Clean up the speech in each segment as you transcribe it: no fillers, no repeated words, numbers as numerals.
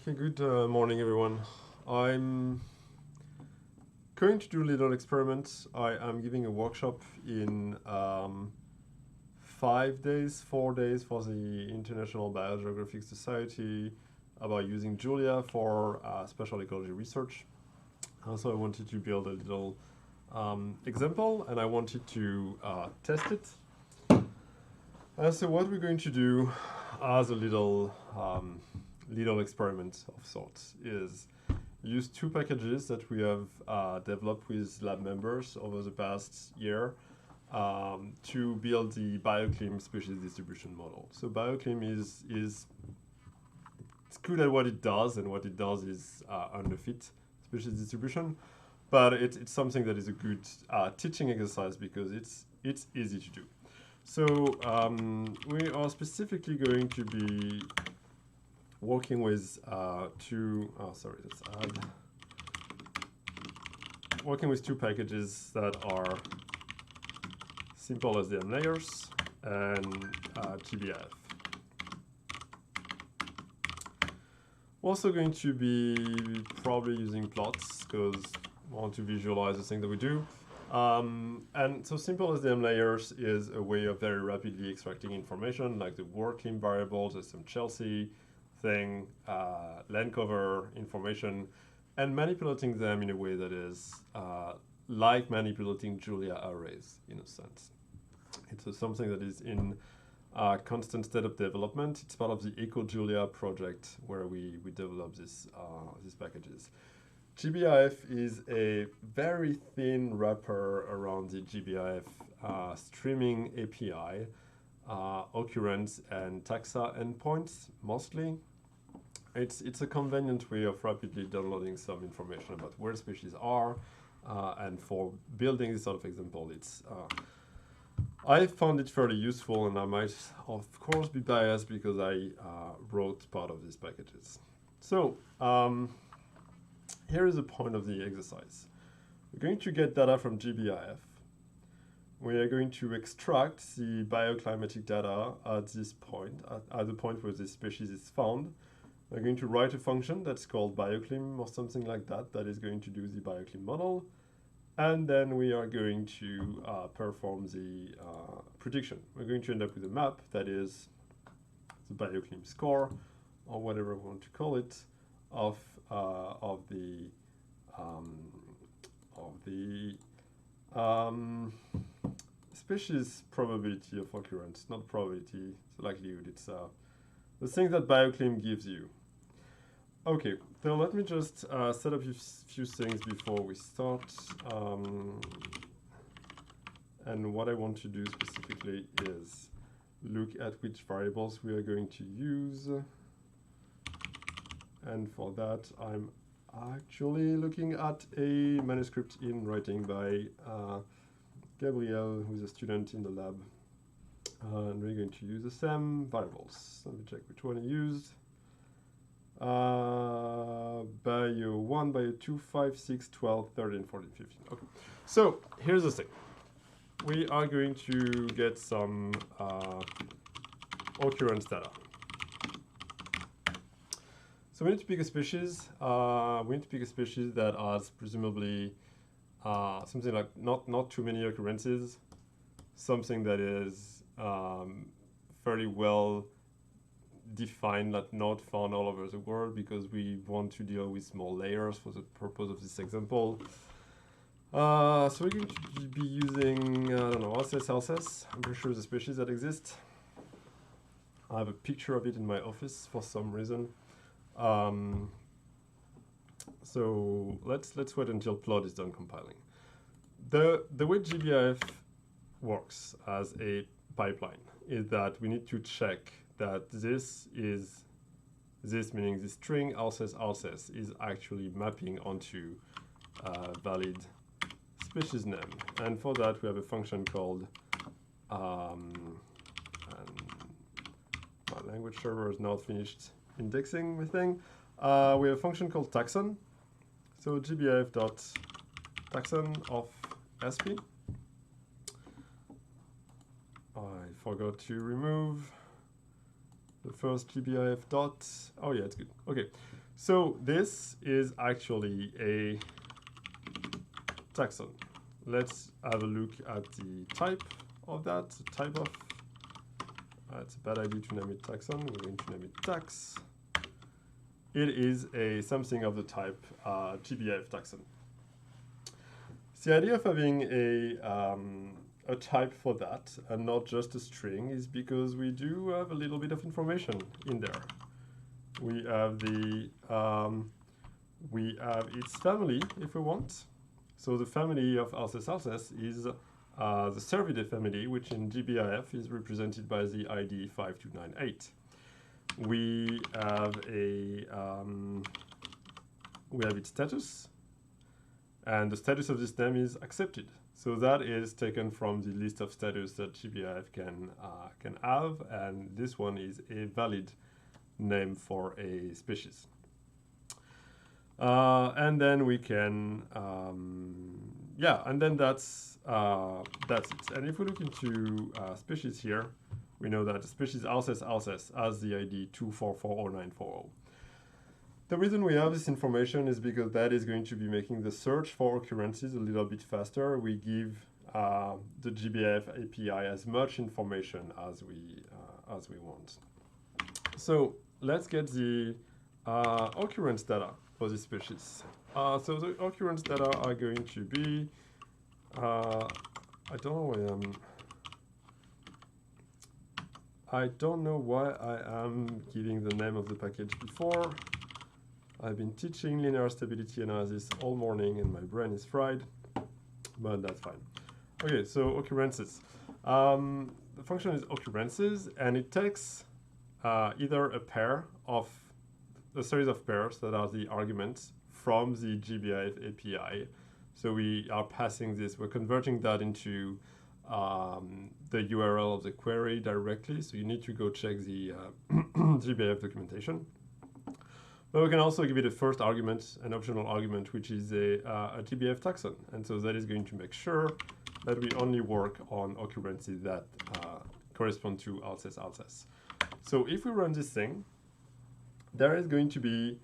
Okay, good morning, everyone. I'm going to do a little experiment. I am giving a workshop in 5 days, 4 days for the International Biogeographic Society about using Julia for spatial ecology research. So I wanted to build a little example, and I wanted to test it. So what we're going to do as a little experiment of sorts is use two packages that we have developed with lab members over the past year to build the BioClim species distribution model. So BioClim is it's good at what it does, and what it does is underfit species distribution, but it's something that is a good teaching exercise because it's easy to do. So we are specifically going to be working with working with two packages that are simple SDM layers and GBIF. We're also going to be probably using plots because we want to visualize the thing that we do. And so simple SDM layers is a way of very rapidly extracting information like the BioClim variables, there's some Chelsea thing, land cover information, and manipulating them in a way that is like manipulating Julia arrays in a sense. It's something that is in constant state of development. It's part of the EcoJulia project where we develop these packages. GBIF is a very thin wrapper around the GBIF streaming API, Occurrence and taxa endpoints mostly. It's a convenient way of rapidly downloading some information about where species are, and for building this sort of example, I found it fairly useful, and I might of course be biased because I wrote part of these packages. So here is the point of the exercise. We're going to get data from GBIF. We are going to extract the bioclimatic data at this point, at the point where this species is found. We're going to write a function that's called BioClim or something like that, that is going to do the BioClim model. And then we are going to perform the prediction. We're going to end up with a map that is the BioClim score, or whatever we want to call it, of the species probability of occurrence, not probability, it's likelihood. It's the thing that BioClim gives you. Okay, so let me just set up a few things before we start. And what I want to do specifically is look at which variables we are going to use. And for that, I'm actually looking at a manuscript in writing by Gabriel, who's a student in the lab. And we're going to use the same variables. Let me check which one I used. Bio 1, Bio 2, 5, 6, 12, 13, 14, 15. Okay, so here's the thing. We are going to get some occurrence data. So we need to pick a species. We need to pick a species that has presumably something like not too many occurrences, something that is fairly well defined, that not found all over the world, because we want to deal with small layers for the purpose of this example. So we're going to be using, I don't know, Alces. I'm pretty sure the species that exist. I have a picture of it in my office for some reason. So let's wait until plot is done compiling. The way GBIF works as a pipeline is that we need to check that this meaning the string Alces is actually mapping onto valid species name. And for that we have a function called, and my language server is not finished indexing my thing. We have a function called taxon. So gbif.taxon of sp. I forgot to remove the first GBIF dot. Oh yeah, it's good. Okay, So this is actually a taxon. Let's have a look at the type of that. The type of, it's a bad idea to name it taxon. We're going to name it tax. It is a something of the type GBIF taxon. The idea of having a type for that and not just a string is because we do have a little bit of information in there. We have the its family if we want. So the family of Alces is the Cervidae family, which in GBIF is represented by the ID 5298. We have its status, and the status of this name is accepted. So that is taken from the list of status that GBIF can have, and this one is a valid name for a species. And then we can, and then that's it. And if we look into species here, we know that the species Alces has the ID 2440940. The reason we have this information is because that is going to be making the search for occurrences a little bit faster. We give the GBIF API as much information as we want. So let's get the occurrence data for this species. So the occurrence data are going to be, I don't know why I am giving the name of the package before. I've been teaching linear stability analysis all morning and my brain is fried, but that's fine. Okay, so occurrences. The function is occurrences, and it takes either a pair of a series of pairs that are the arguments from the GBIF API. So we are passing this, we're converting that into the URL of the query directly. So you need to go check the GBIF documentation. But we can also give it a first argument, an optional argument, which is a GBIF taxon. And so that is going to make sure that we only work on occurrences that correspond to Alces. So if we run this thing, there is going to be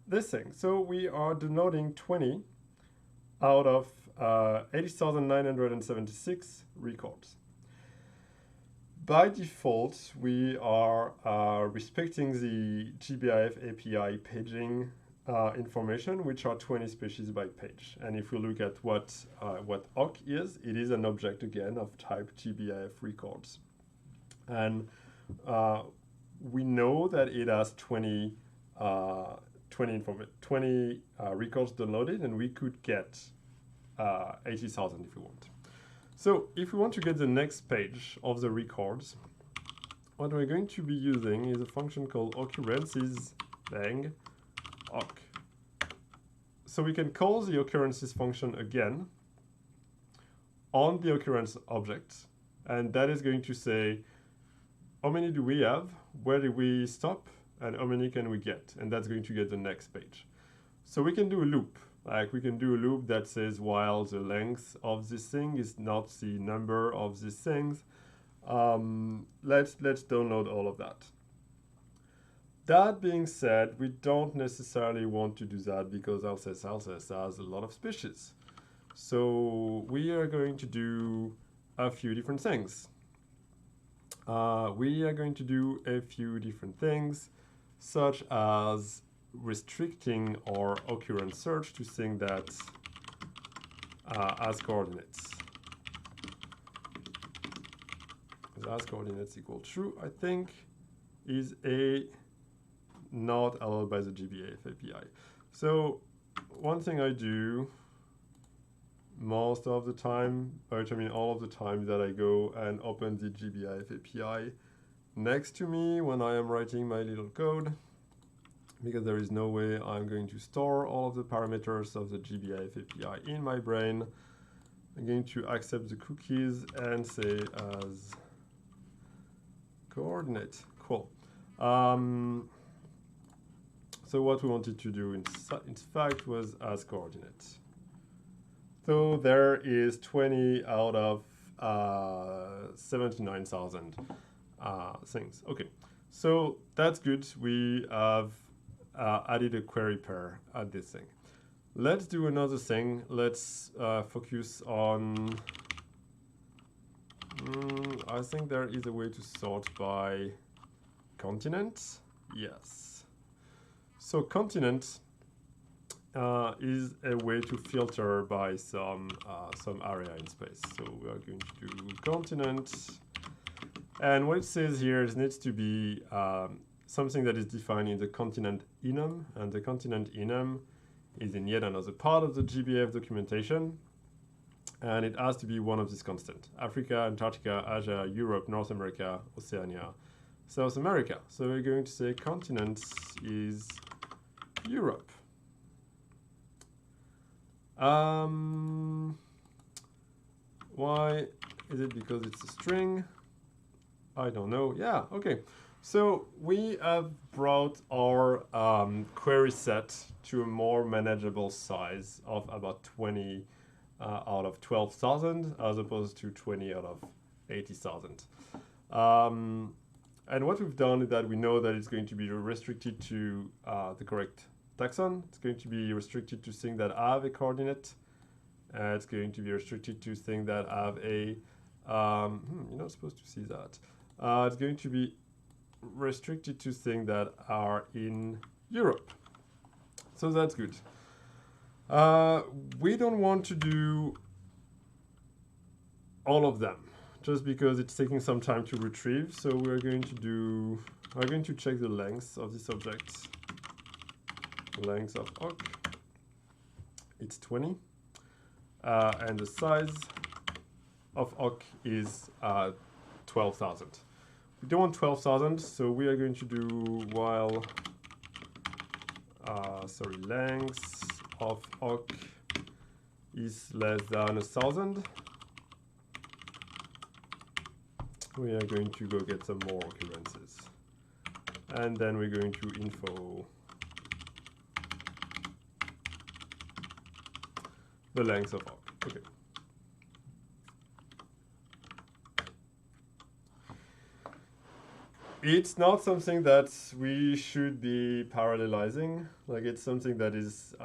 this thing. So we are denoting 20 out of 80,976 records. By default, we are respecting the GBIF API paging information, which are 20 species by page. And if we look at what OCC is, it is an object again of type GBIF records. And we know that it has 20 records downloaded, and we could get 80,000 if we want. So if we want to get the next page of the records, what we're going to be using is a function called occurrences bang oc. So we can call the occurrences function again on the occurrence object, and that is going to say how many do we have, where do we stop, and how many can we get, and that's going to get the next page. So we can do a loop. Like we can do a loop that says while the length of this thing is not the number of these things. Let's download all of that. That being said, we don't necessarily want to do that because Alces has a lot of species. So we are going to do a few different things. We are going to do a few different things, such as restricting our occurrence search to things that as coordinates. As coordinates equal true, I think, is a not allowed by the GBIF API. So one thing I do most of the time, which I mean all of the time, that I go and open the GBIF API next to me when I am writing my little code, because there is no way I'm going to store all of the parameters of the GBIF API in my brain. I'm going to accept the cookies and say as coordinate. Cool. So what we wanted to do in fact was as coordinate. So there is 20 out of 79,000 things. Okay, so that's good. We have added a query pair at this thing. Let's do another thing. Let's focus on, I think there is a way to sort by continent. Yes. So continent is a way to filter by some area in space. So we are going to do continent. And what it says here is it needs to be something that is defined in the continent enum. And the continent enum is in yet another part of the GBF documentation. And it has to be one of these constants: Africa, Antarctica, Asia, Europe, North America, Oceania, South America. So we're going to say continent is Europe. Why is it? Because it's a string? I don't know. Yeah, okay. So we have brought our query set to a more manageable size of about 20 out of 12,000 as opposed to 20 out of 80,000. And what we've done is that we know that it's going to be restricted to the correct taxon. It's going to be restricted to things that have a coordinate. It's going to be restricted to things that have a, you're not supposed to see that. It's going to be restricted to things that are in Europe. So that's good. We don't want to do all of them just because it's taking some time to retrieve. So we're going to check the length of this object. The length of Oc, it's 20. And the size of Oc is 12,000. We don't want 12,000, so we are going to do while, length of Oc is less than 1,000. We are going to go get some more occurrences. And then we're going to info the length of Oc. Okay. It's not something that we should be parallelizing. Like, it's something that is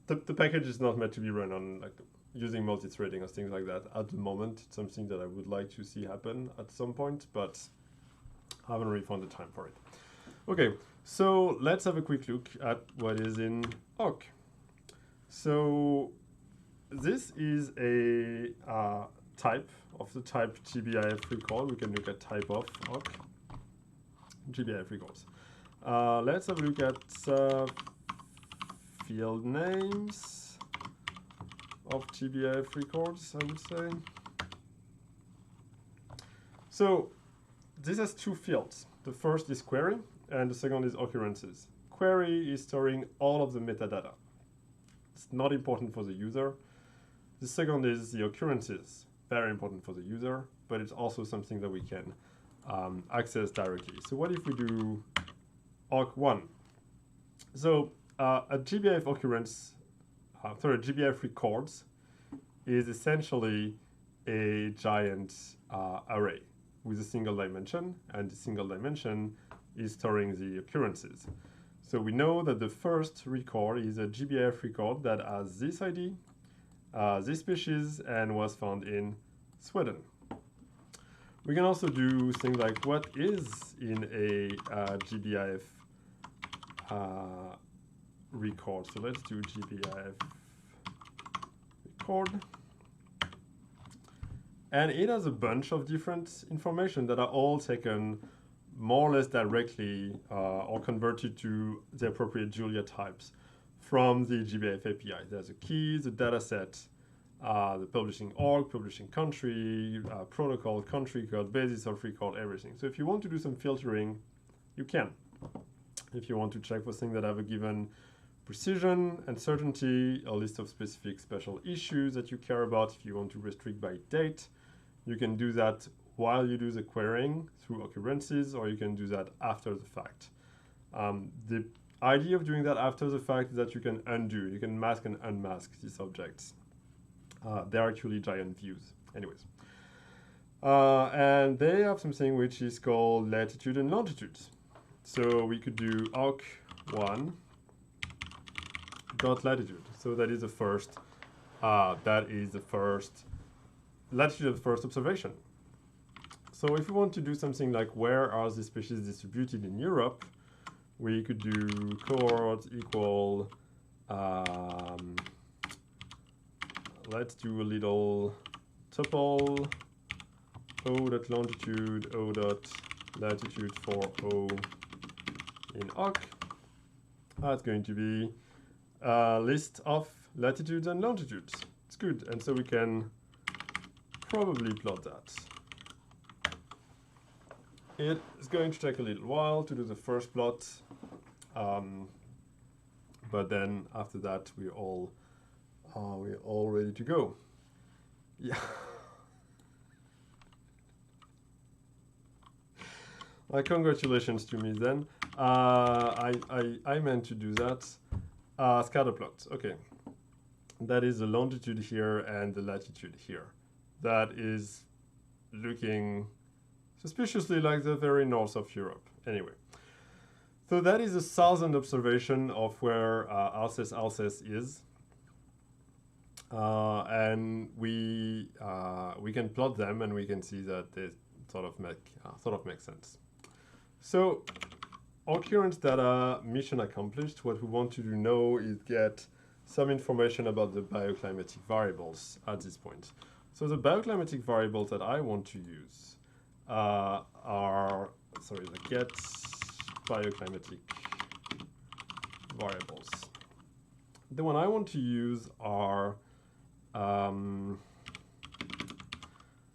the package is not meant to be run on like using multi-threading or things like that at the moment. It's something that I would like to see happen at some point, but I haven't really found the time for it. Okay, so let's have a quick look at what is in Oc. So this is a type of the type GBIF record. We can look at type of Oc, GBIF records. Let's have a look at field names of GBIF records, I would say. So this has two fields. The first is query, and the second is occurrences. Query is storing all of the metadata. It's not important for the user. The second is the occurrences, very important for the user, but it's also something that we can access directly. So what if we do Oc1? So a GBIF occurrence, GBIF records is essentially a giant array with a single dimension, and the single dimension is storing the occurrences. So we know that the first record is a GBIF record that has this ID, this species, and was found in Sweden. We can also do things like what is in a GBIF record. So let's do GBIF record. And it has a bunch of different information that are all taken more or less directly or converted to the appropriate Julia types from the GBIF API. There's a key, the data set, the publishing org, publishing country, protocol, country code, basis of record, everything. So if you want to do some filtering, you can. If you want to check for things that have a given precision and certainty, a list of specific special issues that you care about, if you want to restrict by date, you can do that while you do the querying through occurrences, or you can do that after the fact. The idea of doing that after the fact is that you can undo, you can mask and unmask these objects. They're actually giant views. Anyways. And they have something which is called latitude and longitude. So we could do Oc1 dot latitude. So that is the first. Latitude of the first observation. So if we want to do something like where are the species distributed in Europe, we could do chord equal. Let's do a little tuple O dot longitude, O dot latitude for O in Oc. That's going to be a list of latitudes and longitudes. It's good, and so we can probably plot that. It is going to take a little while to do the first plot, but then after that we're all ready to go. Yeah. Congratulations to me then. I meant to do that. Scatter plot. Okay. That is the longitude here and the latitude here. That is looking suspiciously like the very north of Europe. Anyway. So that is a 1,000 observation of where Alsace is. And we can plot them and we can see that they sort of make sense. So, occurrence data, mission accomplished. What we want to do now is get some information about the bioclimatic variables at this point. So the bioclimatic variables that I want to use get bioclimatic variables. The one I want to use are I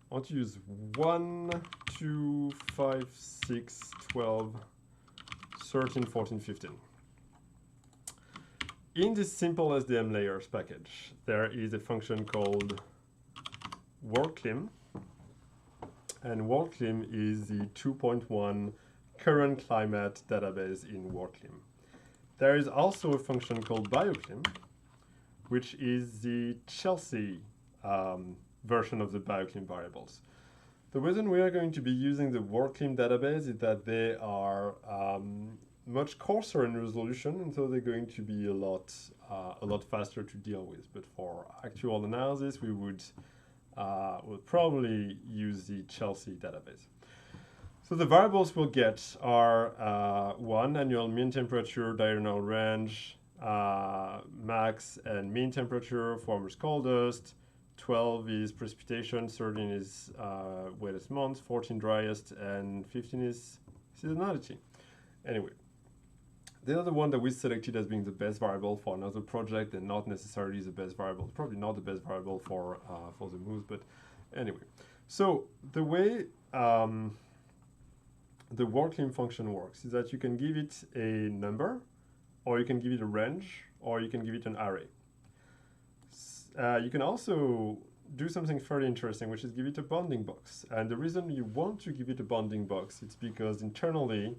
want to use 1, 2, 5, 6, 12, 13, 14, 15. In this simple SDM layers package, there is a function called WorldClim, and WorldClim is the 2.1 current climate database in WorldClim. There is also a function called BioClim, which is the Chelsea version of the BioClim variables. The reason we are going to be using the WorldClim database is that they are much coarser in resolution, and so they're going to be a lot faster to deal with. But for actual analysis, we would probably use the Chelsea database. So the variables we'll get are 1, annual mean temperature, diurnal range, max and mean temperature, warmest, coldest. 12 is precipitation, 13 is wettest month, 14 driest, and 15 is seasonality. Anyway, the other one that we selected as being the best variable for another project and not necessarily the best variable, probably not the best variable for the moose, but anyway. So the way the WorldClim function works is that you can give it a number, or you can give it a range, or you can give it an array. You can also do something fairly interesting, which is give it a bounding box. And the reason you want to give it a bounding box is because internally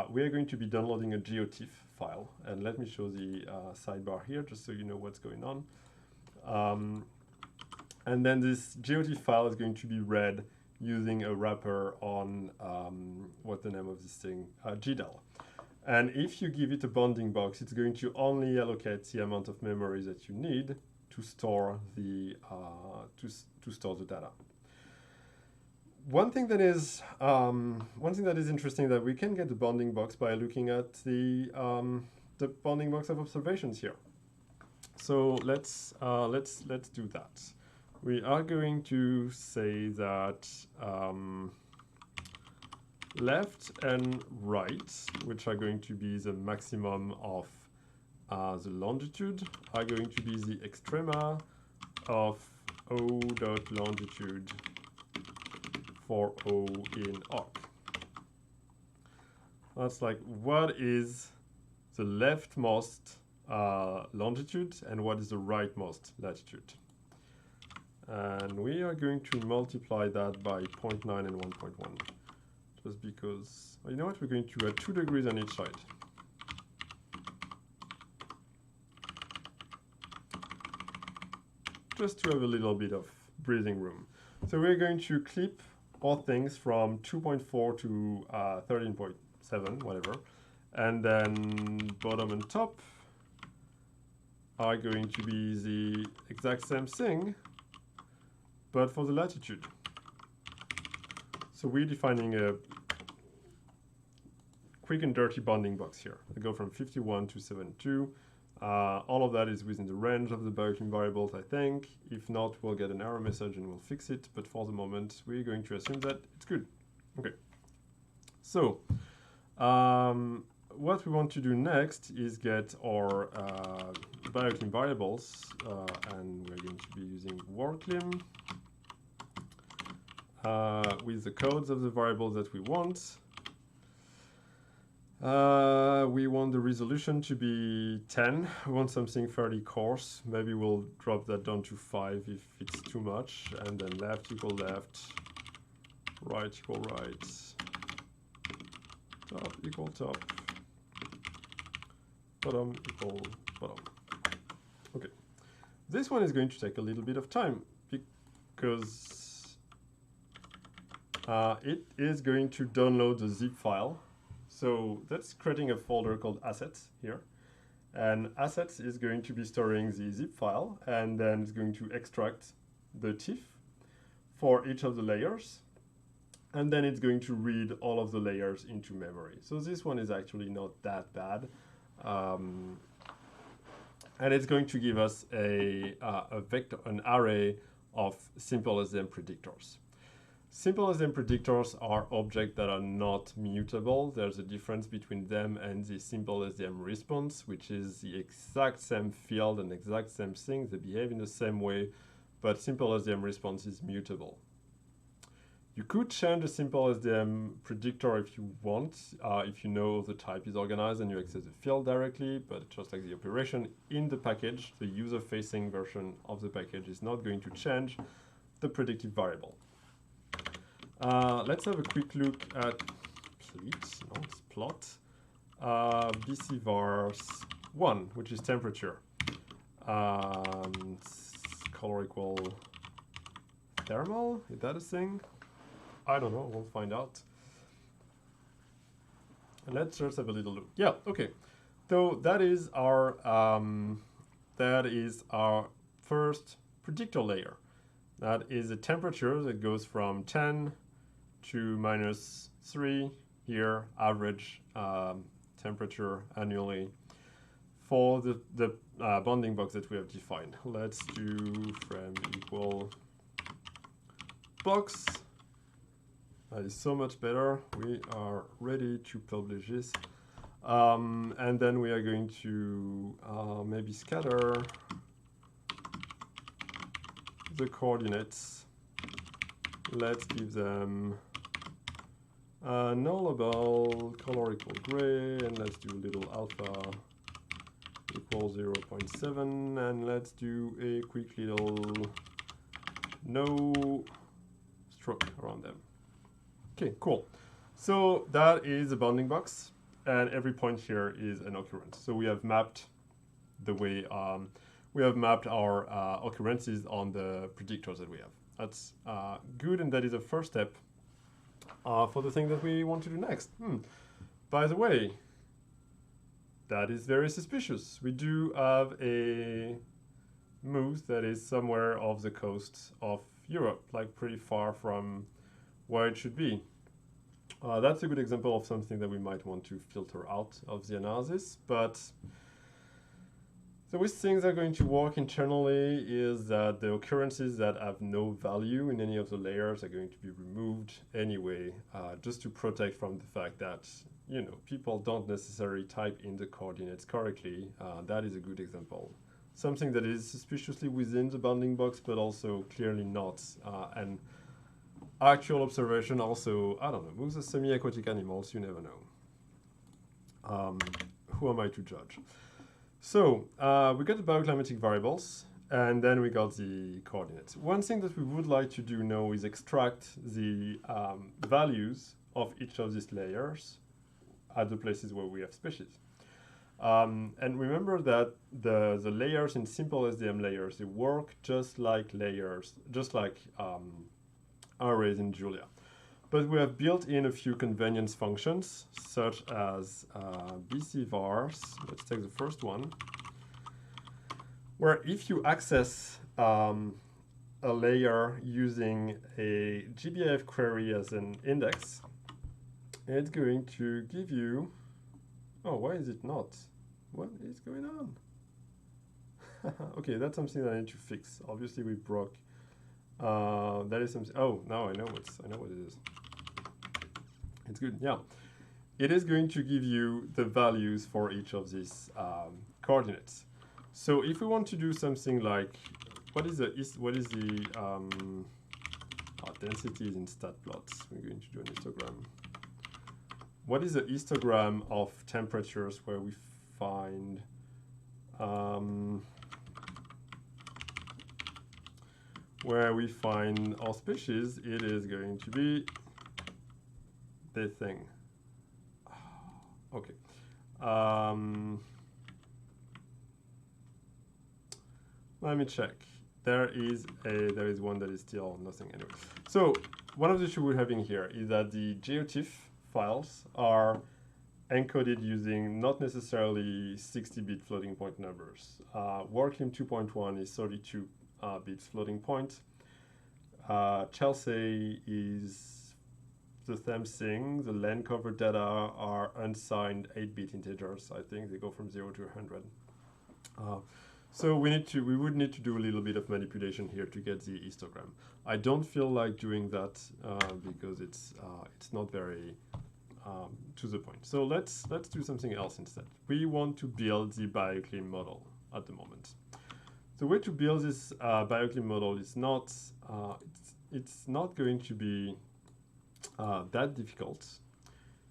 we are going to be downloading a Geotiff file. And let me show the sidebar here, just so you know what's going on. And then this Geotiff file is going to be read using a wrapper on, what's the name of this thing? GDAL. And if you give it a bounding box, it's going to only allocate the amount of memory that you need to store the data. One thing that is interesting that we can get the bounding box by looking at the bounding box of observations here. So let's do that. We are going to say that left and right, which are going to be the maximum of the longitude, are going to be the extrema of O dot longitude for O in Oc. That's like what is the leftmost longitude and what is the rightmost latitude. And we are going to multiply that by 0.9 and 1.1. Just because, well, you know what, we're going to add 2 degrees on each side. Just to have a little bit of breathing room. So we're going to clip all things from 2.4 to 13.7. 7, whatever. And then bottom and top are going to be the exact same thing, but for the latitude. So we're defining a quick and dirty bounding box here. I go from 51 to 72. All of that is within the range of the BioClim variables, I think. If not, we'll get an error message and we'll fix it. But for the moment, we're going to assume that it's good. Okay. So what we want to do next is get our BioClim variables, and we're going to be using WorldClim with the codes of the variables that we want. We want the resolution to be 10. We want something fairly coarse. Maybe we'll drop that down to 5 if it's too much. And then left equal left, right equal right, top equal top, bottom equal bottom. Okay. This one is going to take a little bit of time because it is going to download the zip file. So that's creating a folder called assets here. And assets is going to be storing the zip file, and then it's going to extract the TIFF for each of the layers. And then it's going to read all of the layers into memory. So this one is actually not that bad. And it's going to give us a vector, an array of simple SDM predictors. Simple SDM predictors are objects that are not mutable. There's a difference between them and the simple SDM response, which is the exact same field and exact same thing. They behave in the same way, but simple SDM response is mutable. You could change a simple SDM predictor if you want, if you know the type is organized and you access the field directly, but just like the operation in the package, the user-facing version of the package is not going to change the predictive variable. Let's have a quick look at plot BC vars1, which is temperature. Color equal thermal, is that a thing? I don't know, we'll find out. And let's just have a little look. Yeah, okay. So that is our first predictor layer. That is a temperature that goes from 10 to -3 here, average temperature annually for the bounding box that we have defined. Let's do frame equal box. That is so much better. We are ready to publish this. And then we are going to maybe scatter the coordinates. Let's give them nullable, color equal gray, and let's do a little alpha equal 0.7, and let's do a quick little no stroke around them. Okay, cool. So that is the bounding box, and every point here is an occurrence. So we have mapped the way we have mapped our occurrences on the predictors that we have. That's good, and that is the first step for the thing that we want to do next. By the way, that is very suspicious. We do have a moose that is somewhere off the coast of Europe, like pretty far from where it should be. That's a good example of something that we might want to filter out of the analysis, but the way things are going to work internally is that the occurrences that have no value in any of the layers are going to be removed anyway, just to protect from the fact that, you know, people don't necessarily type in the coordinates correctly. That is a good example. Something that is suspiciously within the bounding box, but also clearly not. And actual observation also, I don't know, moves are semi-aquatic animals, you never know. Who am I to judge? So we got the bioclimatic variables, and then we got the coordinates. One thing that we would like to do now is extract the values of each of these layers at the places where we have species. And remember that the layers in simple SDM layers, they work just like layers, just like arrays in Julia. but we have built in a few convenience functions, such as bcvars. Let's take the first one, where if you access a layer using a GBIF query as an index, it's going to give you, oh, why is it not? What is going on? Okay, that's something that I need to fix. Obviously, we broke. That is something. Oh, now I know what it is. It's good. Yeah, it is going to give you the values for each of these coordinates. So if we want to do something like, what is the densities in stat plots? We're going to do an histogram. What is the histogram of temperatures where we find our species? It is going to be this thing. Okay. Let me check. There is one that is still nothing anyway. So one of the issues we're having here is that the Geotiff files are encoded using not necessarily 60-bit floating point numbers. BioClim 2.1 is 32 bits floating point. Chelsea is the same thing. The land cover data are unsigned 8-bit integers. I think they go from 0 to 100. So we would need to do a little bit of manipulation here to get the histogram. I don't feel like doing that because it's not very to the point. So let's do something else instead. We want to build the BioClim model at the moment. The way to build this BioClim model is not it's not going to be that difficult,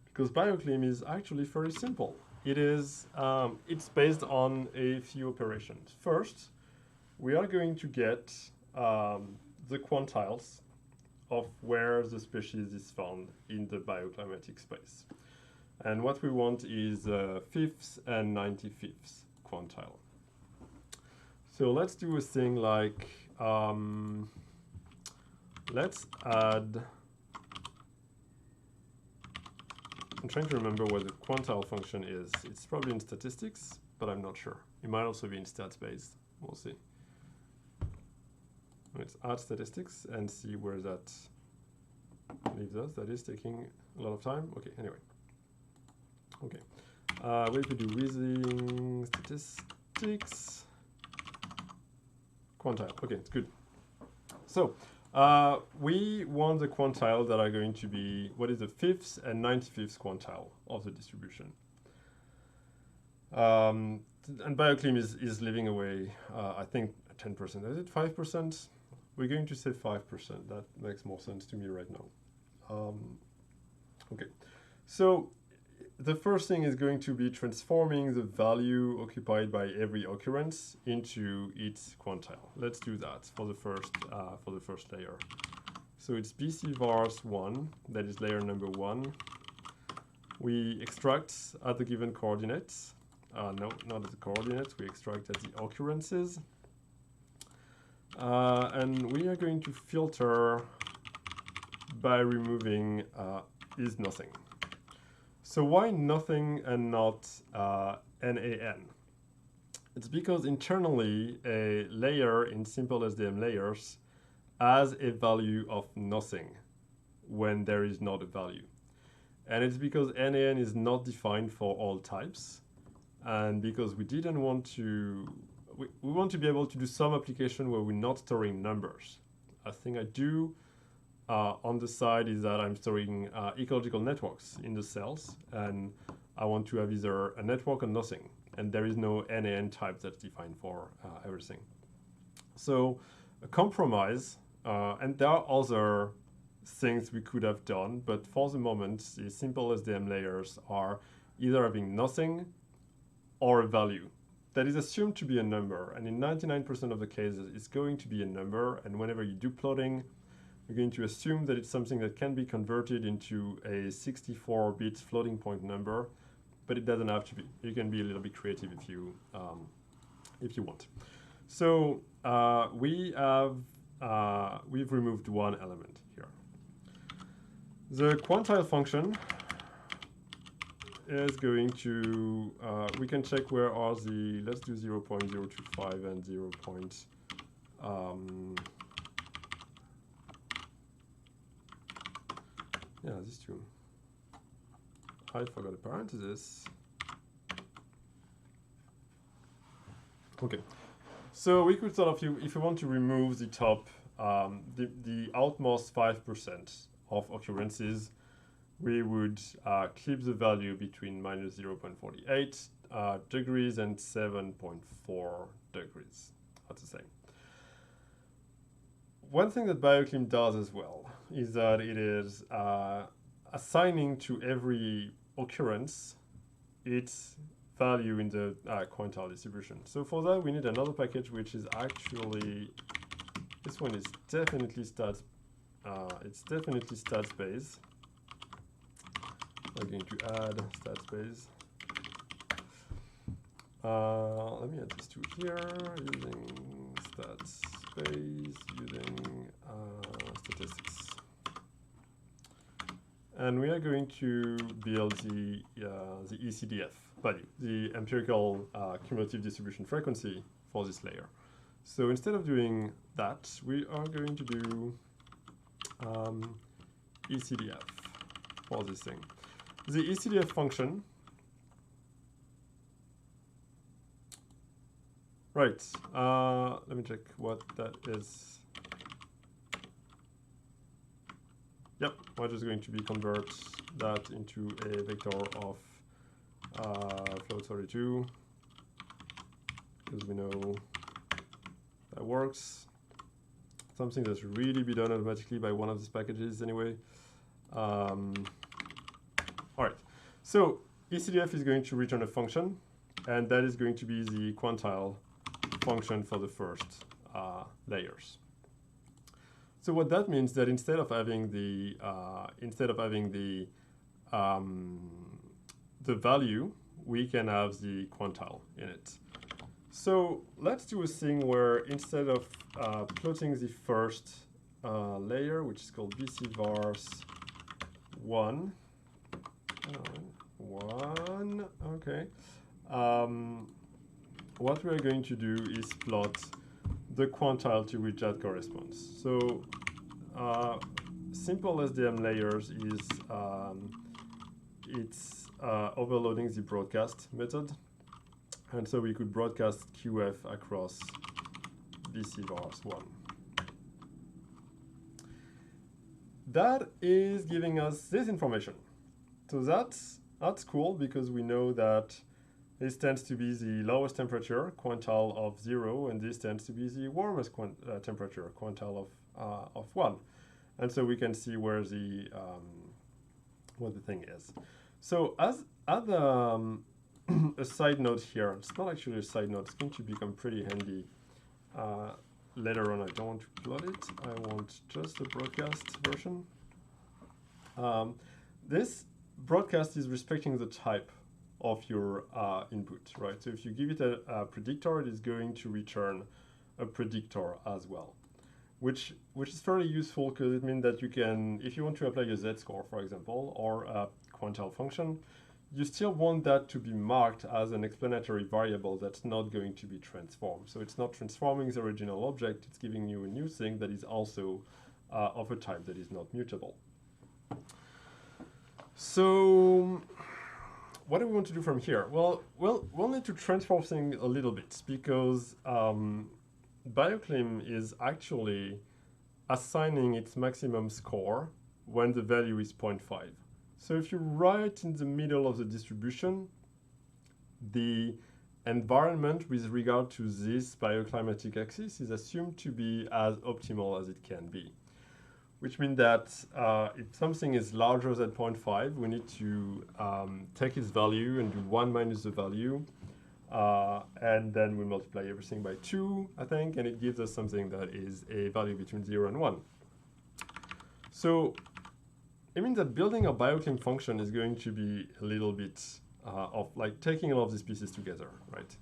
because BioClim is actually very simple. It is it's based on a few operations. First, we are going to get the quantiles of where the species is found in the bioclimatic space. And what we want is 5th and 95th quantile. So let's do a thing like, let's add, I'm trying to remember what the quantile function is. It's probably in statistics, but I'm not sure. It might also be in stats-based. We'll see. Let's add statistics and see where that leaves us. That is taking a lot of time. Okay, anyway. Okay. What if we do using statistics? Quantile. Okay, it's good. So we want the quantile that are going to be, what is the 5th and 95th quantile of the distribution. And BioClim is leaving away, I think, 10%. Is it 5%? We're going to say 5%. That makes more sense to me right now. Okay, so the first thing is going to be transforming the value occupied by every occurrence into its quantile. Let's do that for the first layer. So it's bcvars1, that is layer number 1. We extract at the given coordinates. No, not at the coordinates. We extract at the occurrences. And we are going to filter by removing is nothing. So why nothing and not NaN? It's because internally a layer in simple SDM layers has a value of nothing when there is not a value. And it's because NaN is not defined for all types, and because we didn't want to, we want to be able to do some application where we're not storing numbers. A thing I do on the side is that I'm storing ecological networks in the cells, and I want to have either a network or nothing, and there is no NaN type that's defined for everything. So a compromise, and there are other things we could have done, but for the moment, the simple SDM layers are either having nothing or a value that is assumed to be a number, and in 99% of the cases, it's going to be a number, and whenever you do plotting, you're going to assume that it's something that can be converted into a 64-bit floating point number, but it doesn't have to be. You can be a little bit creative if you want. So we've removed one element here. The Quantile function is going to, we can check where are the, let's do 0.025 and 0. Yeah, these two. I forgot a parenthesis. Okay, so we could sort of, if you want to remove the top, the outmost 5% of occurrences, we would keep the value between minus 0.48 degrees and 7.4 degrees. That's the same. One thing that BioClim does as well is that it is assigning to every occurrence its value in the quantile distribution. So for that, we need another package, which is actually, this one is definitely stats, it's definitely stats-based. I'm going to add stats-based. Let me add these two here, using stats-based, using statistics. And we are going to build the ECDF value, the empirical cumulative distribution frequency for this layer. So instead of doing that, we are going to do ECDF for this thing. The ECDF function, right, let me check what that is. Yep, we're just going to convert that into a vector of float 32, because we know that works. Something that's really be done automatically by one of these packages anyway. All right, so ECDF is going to return a function, and that is going to be the quantile function for the first layers. So what that means that instead of having the value, we can have the quantile in it. So let's do a thing where instead of plotting the first layer, which is called BC vars 1, okay. What we're going to do is plot the quantile to which that corresponds. So simple SDM layers is it's overloading the broadcast method. And so we could broadcast QF across BC vars 1. That is giving us this information. So that's cool because we know that this tends to be the lowest temperature, quantile of 0, and this tends to be the warmest temperature, quantile of 1. And so we can see where the what the thing is. So as a side note here, it's not actually a side note, it's going to become pretty handy later on. I don't want to plot it, I want just the broadcast version. This broadcast is respecting the type of your input, right? So if you give it a predictor, it is going to return a predictor as well, which is fairly useful because it means that you can, if you want to apply a z-score, for example, or a quantile function, you still want that to be marked as an explanatory variable that's not going to be transformed. So it's not transforming the original object, it's giving you a new thing that is also of a type that is not mutable. So what do we want to do from here? Well, we'll need to transform things a little bit because BioClim is actually assigning its maximum score when the value is 0.5. So if you're right in the middle of the distribution, the environment with regard to this bioclimatic axis is assumed to be as optimal as it can be, which means that if something is larger than 0.5, we need to take its value and do 1 minus the value, and then we multiply everything by 2, I think, and it gives us something that is a value between 0 and 1. So it means that building a BioClim function is going to be a little bit of like taking all of these pieces together, right?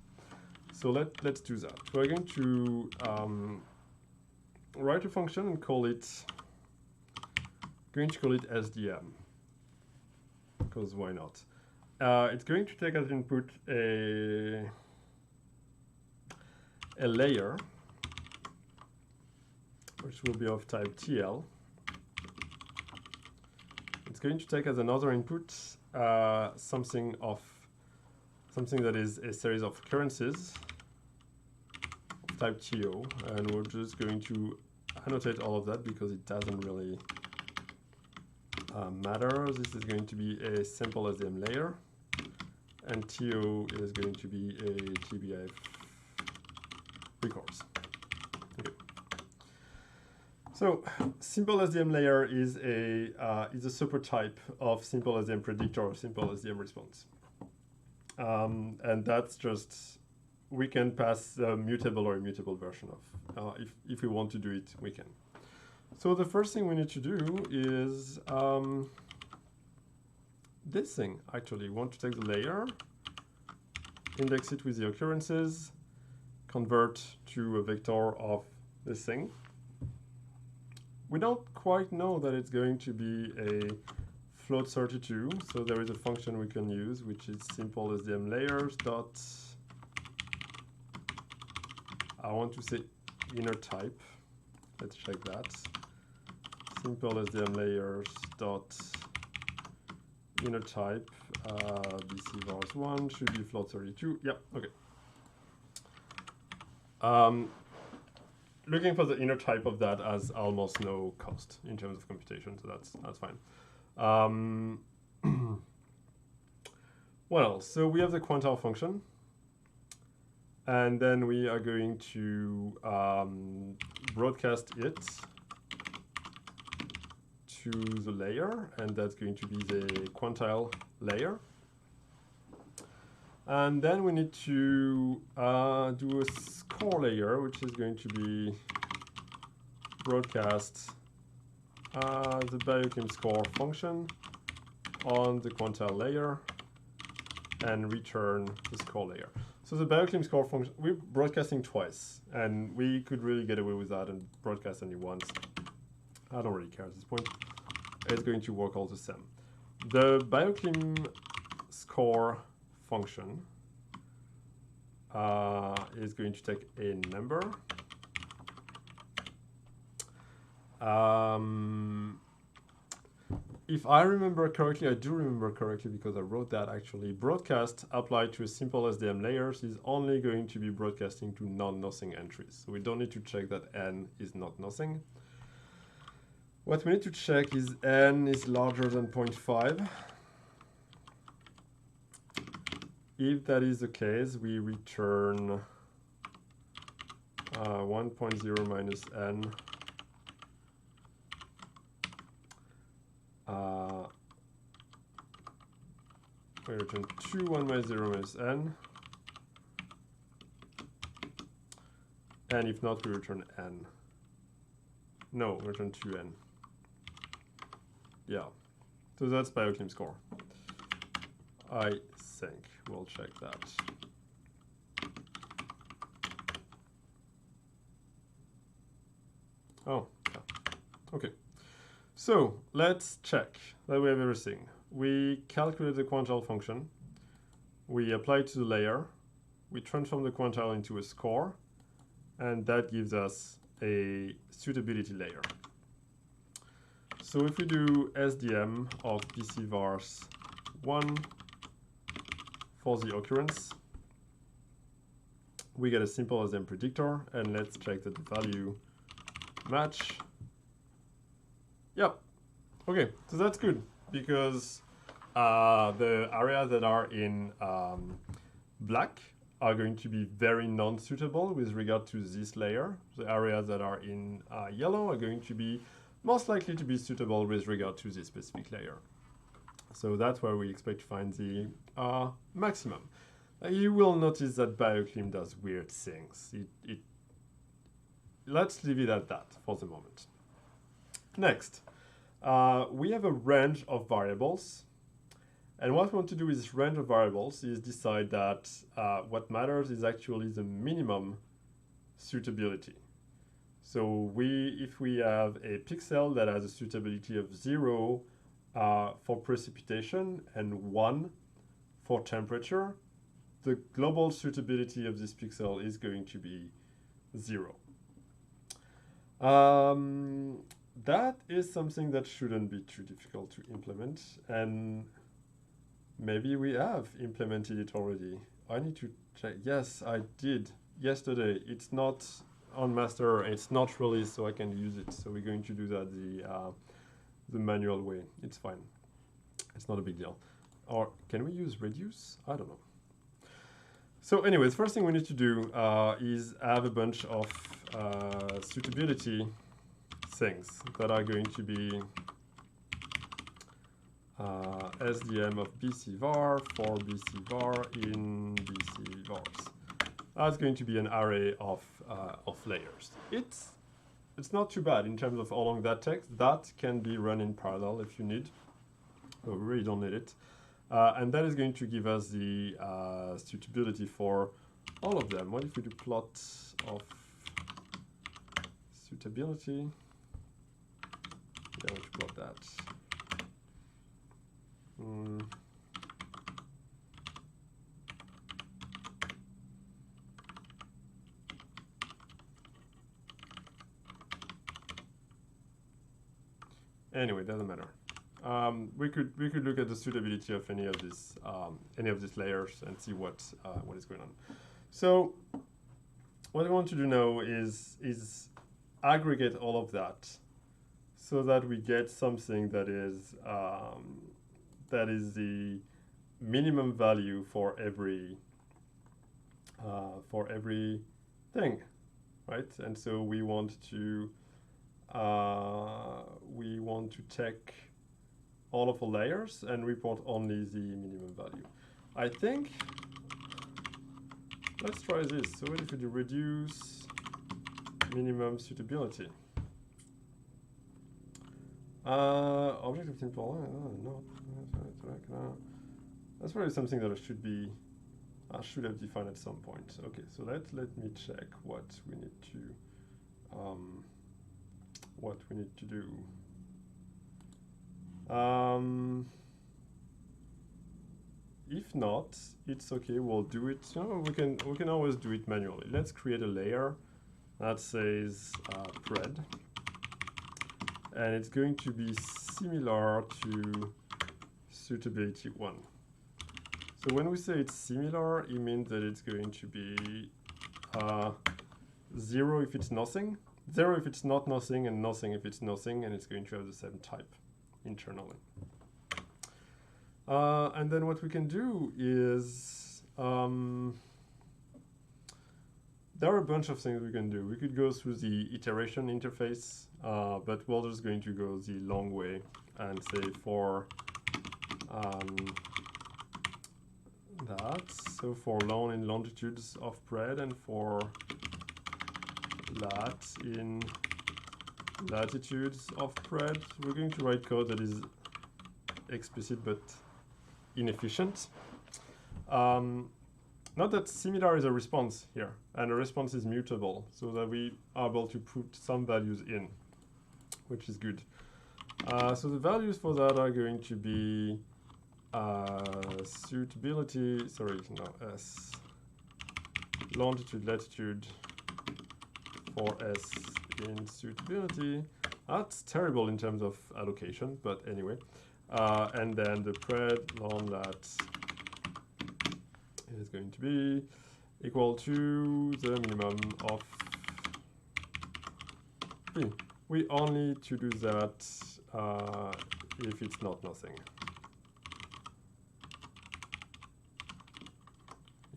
So let's do that. We're going to write a function and call it going to call it SDM, because why not? It's going to take as input a layer, which will be of type TL. It's going to take as another input something that is a series of occurrences of type TO, and we're just going to annotate all of that because it doesn't really matter. This is going to be a simple SDM layer, and TO is going to be a TBF records. Okay. So simple SDM layer is a supertype of simple SDM predictor or simple SDM response, and that's just, we can pass a mutable or immutable version of. If we want to do it, we can. So the first thing we need to do is this thing. Actually, we want to take the layer, index it with the occurrences, convert to a vector of this thing. We don't quite know that it's going to be a float 32, so there is a function we can use, which is simple SDM layers dot, I want to say inner type. Let's check that. Simple SDM layers dot inner type, BC vars 1 should be float 32. Yeah, okay. Looking for the inner type of that has almost no cost in terms of computation, so that's fine. What else? So we have the Quantile function, and then we are going to broadcast it to the layer, and that's going to be the Quantile layer. And then we need to do a score layer, which is going to be broadcast the BioClim score function on the Quantile layer and return the score layer. So the BioClim score function, we're broadcasting twice, and we could really get away with that and broadcast only once. I don't really care at this point. It's going to work all the same. The BioClim score function is going to take a number. If I remember correctly, I do remember correctly because I wrote that actually, broadcast applied to a simple SDM layers is only going to be broadcasting to non-nothing entries. So we don't need to check that n is not nothing. What we need to check is n is larger than 0.5. If that is the case, we return 1.0 minus n. We return 2, 1 minus 0 minus n. And if not, we return n. No, we return 2n. Yeah. So that's BioClim score. I think we'll check that. Oh, yeah. Okay. So let's check that we have everything. We calculate the Quantile function. We apply it to the layer. We transform the Quantile into a score. And that gives us a suitability layer. So if we do SDM of BC vars 1 for the occurrence, we get a simple SDM predictor, and let's check that the value match. Yep. Okay, so that's good because the areas that are in black are going to be very non-suitable with regard to this layer. The areas that are in yellow are going to be most likely to be suitable with regard to this specific layer. So that's where we expect to find the maximum. You will notice that BioClim does weird things. Let's leave it at that for the moment. Next, we have a range of variables. And what we want to do with this range of variables is decide that what matters is actually the minimum suitability. So if we have a pixel that has a suitability of 0 for precipitation and 1 for temperature, the global suitability of this pixel is going to be 0. That is something that shouldn't be too difficult to implement, and maybe we have implemented it already. I need to check. Yes, I did yesterday. It's not on master, it's not released, so I can use it. So we're going to do that the manual way. It's fine. It's not a big deal. Or can we use reduce? I don't know. So anyways, first thing we need to do is have a bunch of suitability things that are going to be SDM of BC_var for BC_var in BC_vars. That's going to be an array of layers. It's not too bad in terms of how long that takes. That can be run in parallel if you need. We really don't need it. And that is going to give us the suitability for all of them. What if we do plot of suitability? Yeah, let's plot that. Anyway, doesn't matter. We could look at the suitability of any of these layers and see what is going on. So what I want to do now is aggregate all of that so that we get something that is the minimum value for every thing, right? And so we want to take all of the layers and report only the minimum value. I think, let's try this. So what if we do reduce minimum suitability? Object of simple, no. That's probably something that I should have defined at some point. Okay, so let me check what we need to do. If not, it's okay. We'll do it. We can always do it manually. Let's create a layer that says pred, and it's going to be similar to suitability 1. So when we say it's similar, it means that it's going to be 0 if it's nothing, 0 if it's not nothing, and nothing if it's nothing, and it's going to have the same type internally. And then what we can do is, there are a bunch of things we can do. We could go through the iteration interface, but we're just going to go the long way and say for that. So for lon in longitudes of pred and for lat in latitudes of pred, we're going to write code that is explicit but inefficient. Not that similar is a response here, and a response is mutable, so that we are able to put some values in, which is good. So the values for that are going to be suitability, S, longitude, latitude for S in suitability. That's terrible in terms of allocation, but anyway. And then the pred lon lat is going to be equal to the minimum of P. We only need to do that if it's not nothing.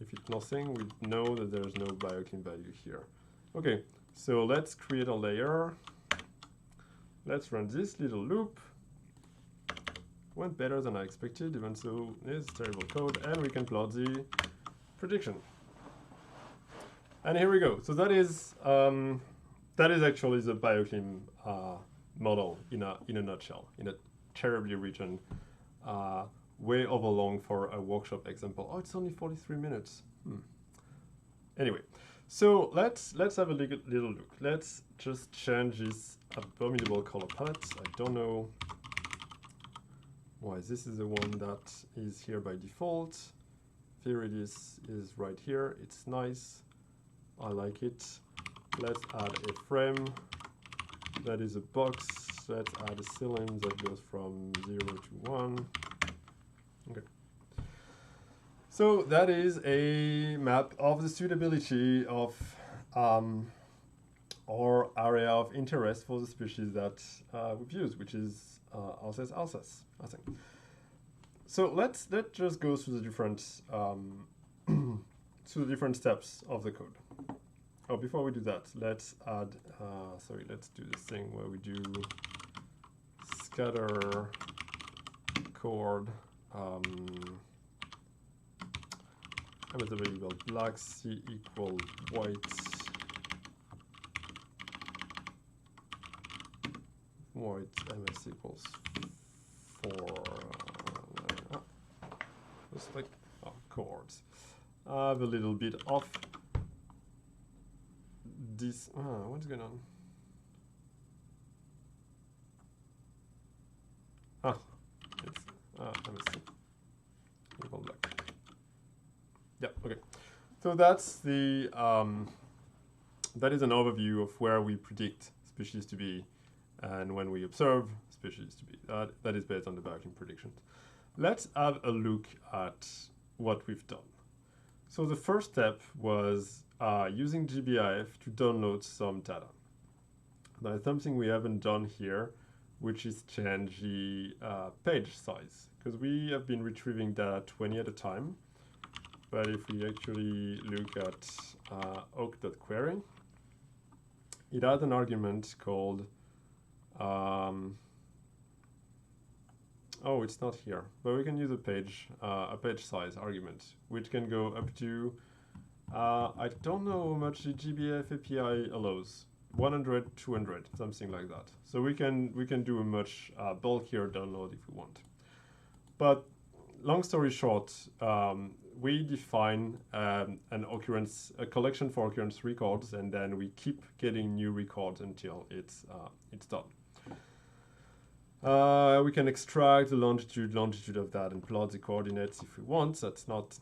If it's nothing, we know that there's no BioClim value here. Okay, so let's create a layer. Let's run this little loop. Went better than I expected, even so it's terrible code, and we can plot the prediction. And here we go. So that is actually the BioClim model in a nutshell, in a terribly written, way overlong for a workshop example. Oh, it's only 43 minutes. Anyway, So let's have a little look. Let's just change this abominable color palette. I don't know why this is the one that is here by default. Viridis is right here. It's nice. I like it. Let's add a frame. That is a box. Let's add a cylinder that goes from 0 to 1. Okay. So that is a map of the suitability of our area of interest for the species that we've used, which is Alsace, I think. So let's just go through the different steps of the code. Oh, before we do that, let's add. Let's do this thing where we do scatter chord. With the variable black C equal white. MS equals 4. Just like chords. I have a little bit of this. What's going on? It's MSC equal black. Yeah, okay. So that's the that is an overview of where we predict species to be and when we observe species to be. That is based on the BioClim predictions. Let's have a look at what we've done. So the first step was using GBIF to download some data. That's something we haven't done here, which is change the page size, because we have been retrieving data 20 at a time. But if we actually look at oc.query, it has an argument called, oh, it's not here, but we can use a page size argument, which can go up to, I don't know how much the GBIF API allows, 100, 200, something like that. So we can do a much bulkier download if we want. But long story short, we define a collection for occurrence records, and then we keep getting new records until it's done. We can extract the longitude of that and plot the coordinates if we want. That's not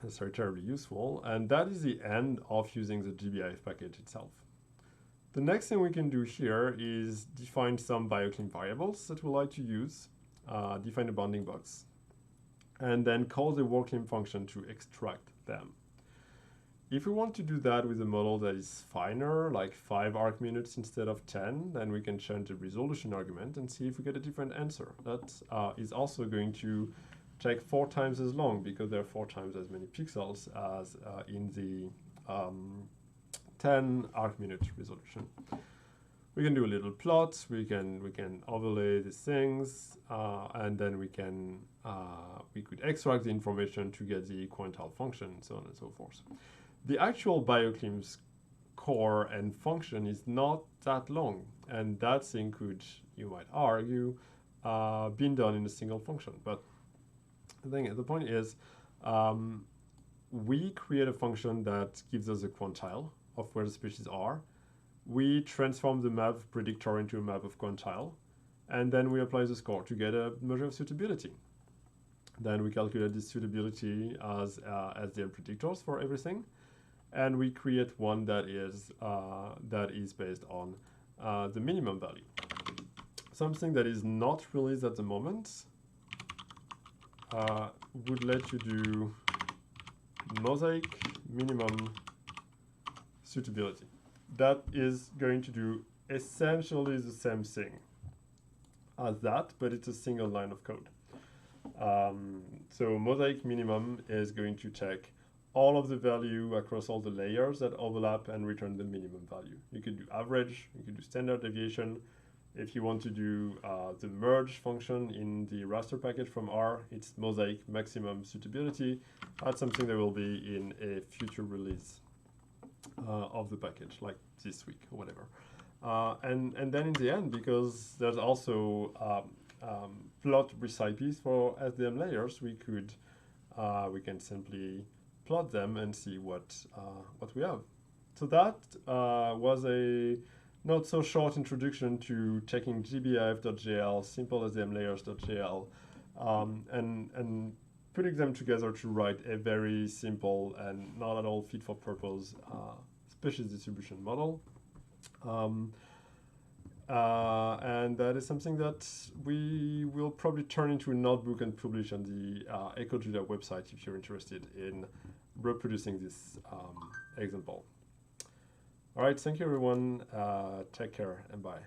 necessarily terribly useful, and that is the end of using the GBIF package itself. The next thing we can do here is define some BioClim variables that we like to use, define a bounding box, and then call the WorkClim function to extract them. If we want to do that with a model that is finer, like 5 arc minutes instead of 10, then we can change the resolution argument and see if we get a different answer. That is also going to take 4 times as long, because there are 4 times as many pixels as in the 10 arc minute resolution. We can do a little plot, we can overlay these things, and then we could extract the information to get the Quantile function, so on and so forth. The actual BioClim's core and function is not that long, and that thing could, you might argue, been done in a single function. But the point is, we create a function that gives us a quantile of where the species are. We transform the map predictor into a map of quantile, and then we apply the score to get a measure of suitability. Then we calculate the suitability as the predictors for everything, and we create one that is based on the minimum value. Something that is not released at the moment would let you do mosaic minimum suitability. That is going to do essentially the same thing as that, but it's a single line of code. So mosaic minimum is going to take all of the value across all the layers that overlap and return the minimum value. You could do average, you could do standard deviation. If you want to do the merge function in the raster package from R, it's mosaic maximum suitability. That's something that will be in a future release of the package, like this week or whatever. And then in the end, because there's also plot recipes for SDM layers, we can simply plot them and see what we have. So that was a not so short introduction to taking gbif.jl, simple-sdm-layers.jl, and putting them together to write a very simple and not at all fit for purpose species distribution model. And that is something that we will probably turn into a notebook and publish on the EcoJulia website if you're interested in reproducing this example. All right, thank you everyone. Take care and bye.